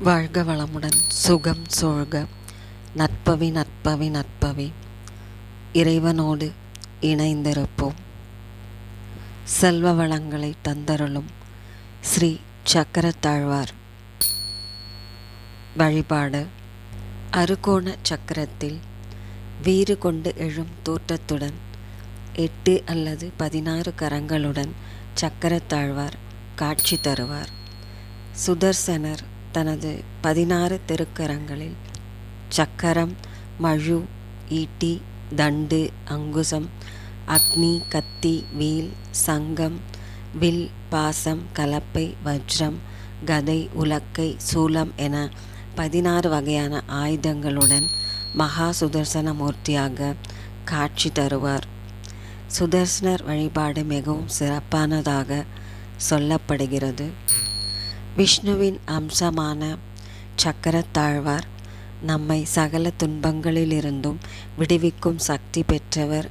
வாழ்க வளமுடன், சுகம் சூழ்க, நற்பவி நற்பவி நற்பவி. இறைவனோடு இணைந்திருப்போம். செல்வ வளங்களை தந்தருளும் ஸ்ரீ சக்கரத்தாழ்வார் வழிபாடு. அறுகோண சக்கரத்தில் வீறு கொண்டு எழும் தோற்றத்துடன் 8 அல்லது 16 கரங்களுடன் சக்கரத்தாழ்வார் காட்சி தருவார். சுதர்சனர் தனது 16 திருக்கரங்களில் சக்கரம், மழு, ஈட்டி, தண்டு, அங்குசம், அக்னி, கத்தி, வேல், சங்கம், வில், பாசம், கலப்பை, வஜ்ரம், கதை, உலக்கை, சூலம் என 16 வகையான ஆயுதங்களுடன் மகா சுதர்சன மூர்த்தியாக காட்சி தருவார். சுதர்சனர் வழிபாடு மிகவும் சிறப்பானதாக சொல்லப்படுகிறது. விஷ்ணுவின் அம்சமான சக்கரத்தாழ்வார் நம்மை சகல துன்பங்களிலிருந்தும் விடுவிக்கும் சக்தி பெற்றவர்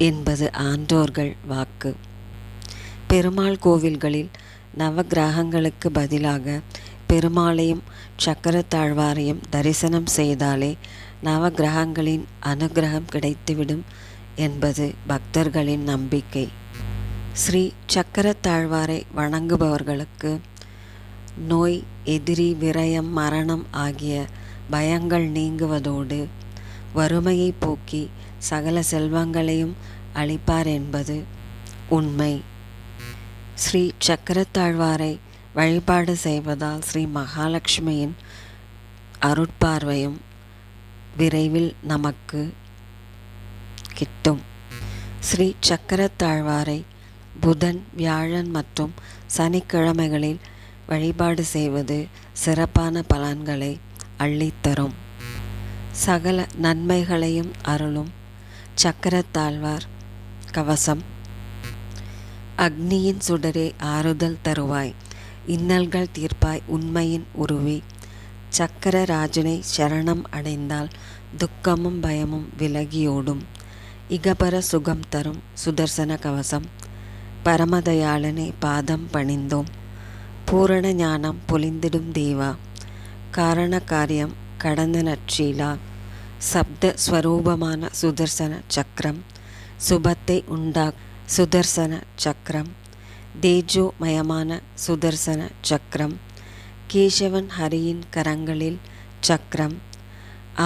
என்பது ஆன்றோர்கள் வாக்கு. பெருமாள் கோவில்களில் நவக்கிரகங்களுக்கு பதிலாக பெருமாளையும் சக்கரத்தாழ்வாரையும் தரிசனம் செய்தாலே நவக்கிரகங்களின் அனுகிரகம் கிடைத்துவிடும் என்பது பக்தர்களின் நம்பிக்கை. ஸ்ரீ சக்கரத்தாழ்வாரை வணங்குபவர்களுக்கு நோய், எதிரி, விரயம், மரணம் ஆகிய பயங்கள் நீங்குவதோடு வறுமையை போக்கி சகல செல்வங்களையும் அளிப்பார் என்பது உண்மை. ஸ்ரீ சக்கரத்தாழ்வாரை வழிபாடு செய்வதால் ஸ்ரீ மகாலட்சுமியின் அருட்பார்வையும் விரைவில் நமக்கு கிட்டும். ஸ்ரீ சக்கரத்தாழ்வாரை புதன், வியாழன் மற்றும் சனிக்கிழமைகளில் வழிபாடு செய்வது சிறப்பான பலன்களை அள்ளித்தரும். சகல நன்மைகளையும் அருளும் சக்கரத்தாழ்வார் கவசம். அக்னியின் சுடரே ஆறுதல் தருவாய், இன்னல்கள் தீர்ப்பாய், உண்மையின் உருவி. சக்கரராஜனை சரணம் அடைந்தால் துக்கமும் பயமும் விலகியோடும். இகபர சுகம் தரும் சுதர்சன கவசம். பரமதயாளனே பாதம் பணிந்தோம். பூரண ஞானம் பொலிந்திடும் தேவா, காரண காரியம் கடந்த நற்றீலா. சப்த ஸ்வரூபமான சுதர்சன சக்கரம், சுபத்தை உண்டா சுதர்சன சக்கரம். தேஜோமயமான சுதர்சன சக்கரம். கேசவன் ஹரியின் கரங்களில் சக்கரம்.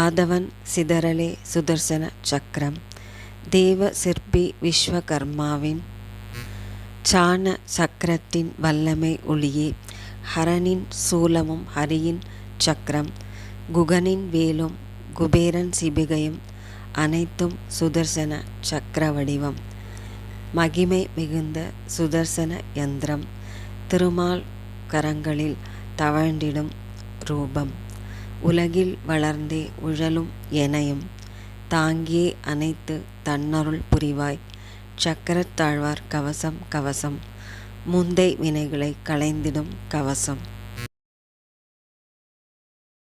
ஆதவன் சிதறலே சுதர்சன சக்கரம். தேவ சிற்பி விஸ்வகர்மாவின் சாண சக்கரத்தின் வல்லமை ஒளியே. ஹரனின் சூலமும் ஹரியின் சக்கரம். குகனின் வேலும் குபேரன் சிபிகையும் அனைத்தும் சுதர்சன சக்கர வடிவம். மகிமை மிகுந்த சுதர்சன யந்திரம். திருமால் கரங்களில் தவழ்ந்திடும் ரூபம். உலகில் வளர்ந்தே உழலும் எனையும் தாங்கியே அனைத்து தன்னருள் புரிவாய். சக்கரத்தாழ்வார் கவசம் கவசம். முந்தை வினைகளை களைந்திடும் கவசம்.